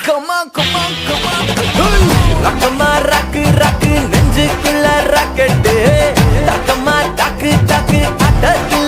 Come on, come on, come on. ரக்கமா ராக்கு ராக்கு நெஞ்சுக்குள்ள rocket டக்கமா டக்கு டக்கு அட்டத்து